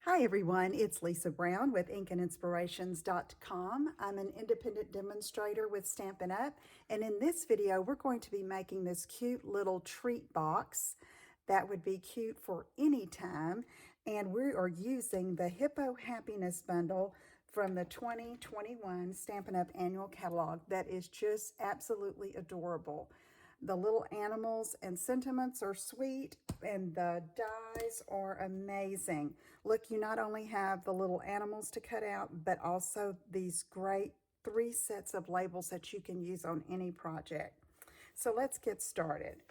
Hi everyone, it's Lisa Brown with InkandInspirations.com. I'm an independent demonstrator with Stampin' Up! And in this video we're going to be making this cute little treat box that would be cute for any time. And we are using the Hippo Happiness Bundle from the 2021 Stampin' Up! Annual Catalog that is just absolutely adorable. The little animals and sentiments are sweet, and the dies are amazing. Look, you not only have the little animals to cut out, but also these great 3 sets of labels that you can use on any project. So let's get started.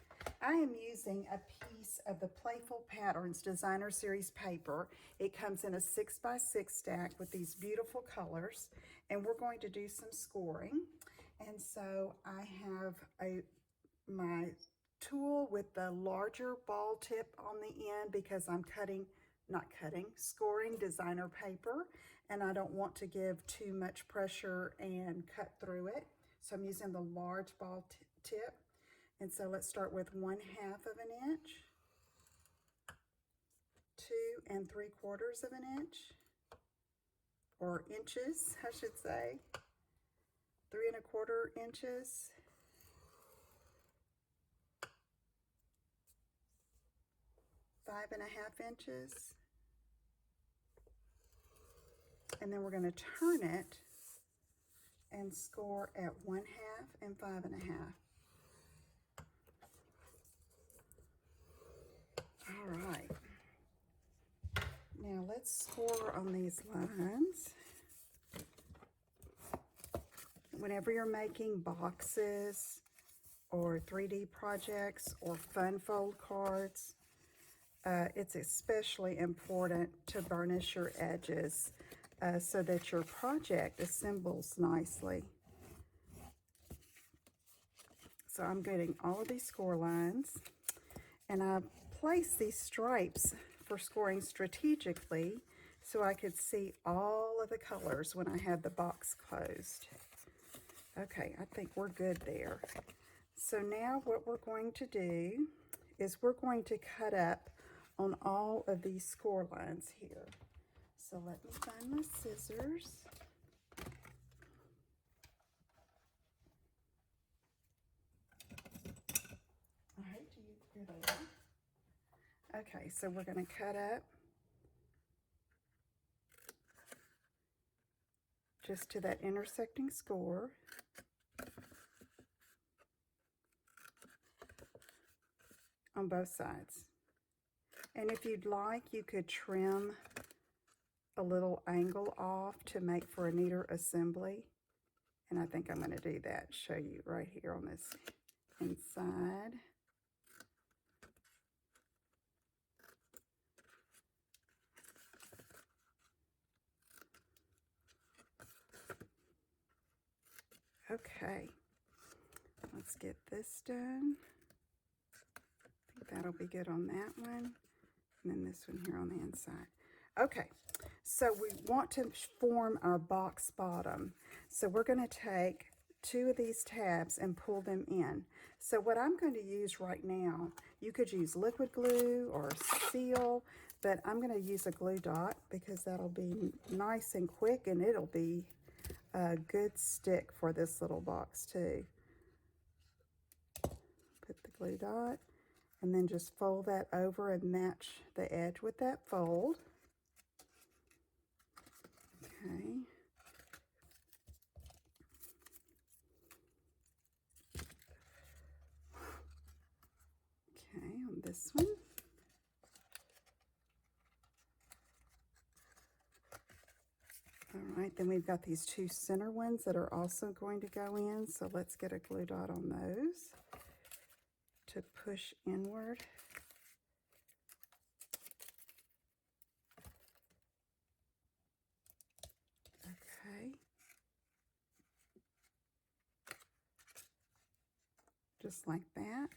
I am using a piece of the Playful Patterns Designer Series paper. It comes in a 6x6 stack with these beautiful colors, and we're going to do some scoring. And so I have my tool with the larger ball tip on the end because I'm scoring designer paper, and I don't want to give too much pressure and cut through it. So I'm using the large ball tip. And so let's start with 1/2 of an inch, 2 3/4 of an inch, or inches, I should say, 3 1/4 inches, 5 1/2 inches, and then we're going to turn it and score at 1/2 and 5 1/2. All right. Now let's score on these lines. Whenever you're making boxes or 3D projects or fun fold cards, it's especially important to burnish your edges so that your project assembles nicely. So I'm getting all of these score lines, and I place these stripes for scoring strategically so I could see all of the colors when I had the box closed. Okay, I think we're good there. So now what we're going to do is we're going to cut up on all of these score lines here. So let me find my scissors. All right, here they are. Okay, so we're going to cut up just to that intersecting score. On both sides. And if you'd like, you could trim a little angle off to make for a neater assembly. And I think I'm going to do that, show you right here on this inside. Okay, let's get this done. I think that'll be good on that one. And then this one here on the inside. Okay, so we want to form our box bottom. So we're going to take 2 of these tabs and pull them in. So what I'm going to use right now, you could use liquid glue or seal, but I'm going to use a glue dot because that'll be nice and quick, and it'll be a good stick for this little box too. Put the glue dot, and then just fold that over and match the edge with that fold. Okay. Okay, on this one. All right, then we've got these 2 center ones that are also going to go in. So let's get a glue dot on those to push inward. Okay. Just like that.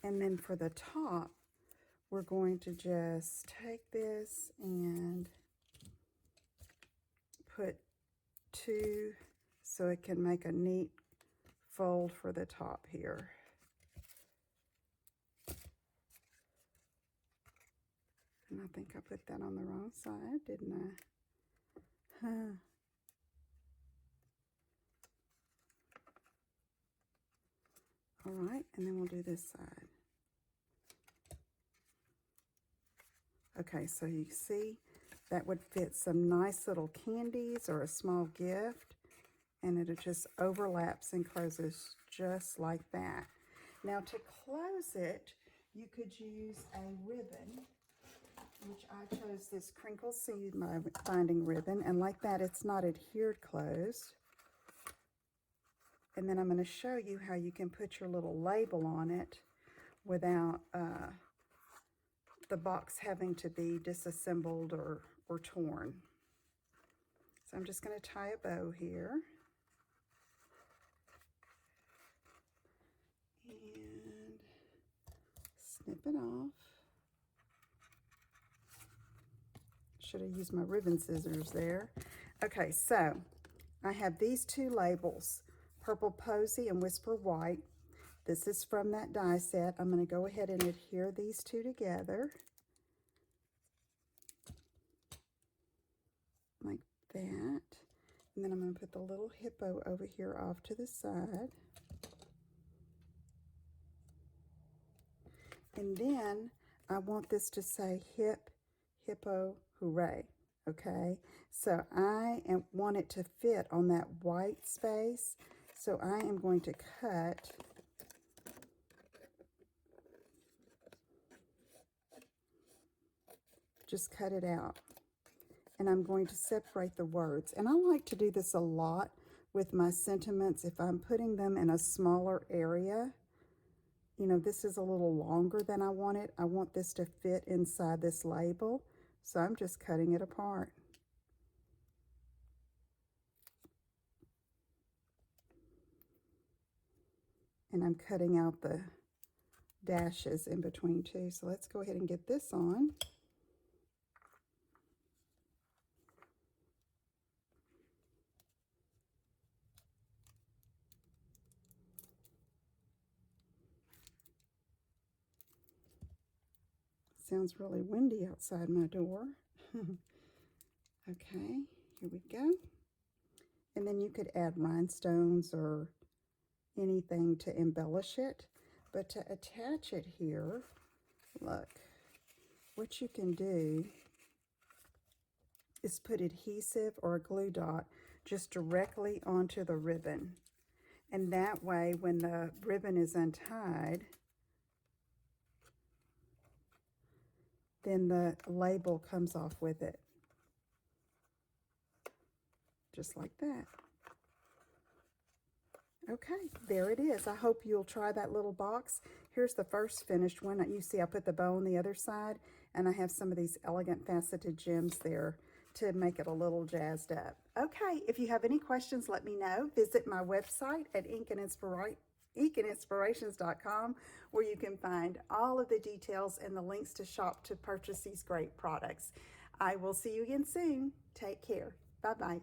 And then for the top, we're going to just take this and put 2 so it can make a neat fold for the top here. And I think I put that on the wrong side, didn't I? Huh. All right, and then we'll do this side. Okay, so you see that would fit some nice little candies or a small gift, and it just overlaps and closes just like that. Now to close it, you could use a ribbon, which I chose this crinkle seed binding ribbon, and like that it's not adhered closed. And then I'm going to show you how you can put your little label on it without the box having to be disassembled or torn. So I'm just going to tie a bow here. And snip it off. Should have used my ribbon scissors there. Okay, so I have these two labels, Purple Posy and Whisper White. This is from that die set. I'm going to go ahead and adhere these two together. Like that. And then I'm going to put the little hippo over here off to the side. And then I want this to say hip, hippo, hooray. Okay, so I want it to fit on that white space. So I am going to cut it out. And I'm going to separate the words. And I like to do this a lot with my sentiments if I'm putting them in a smaller area. You know, this is a little longer than I want it. I want this to fit inside this label. So I'm just cutting it apart. And I'm cutting out the dashes in between too. So let's go ahead and get this on. Sounds really windy outside my door. Okay, here we go. And then you could add rhinestones or anything to embellish it. But to attach it here, look, what you can do is put adhesive or a glue dot just directly onto the ribbon. And that way, when the ribbon is untied, then the label comes off with it. Just like that. Okay, there it is. I hope you'll try that little box. Here's the first finished one. You see I put the bow on the other side, and I have some of these elegant faceted gems there to make it a little jazzed up. Okay, if you have any questions, let me know. Visit my website at inkinspirations.com, where you can find all of the details and the links to shop to purchase these great products. I will see you again soon. Take care. Bye-bye.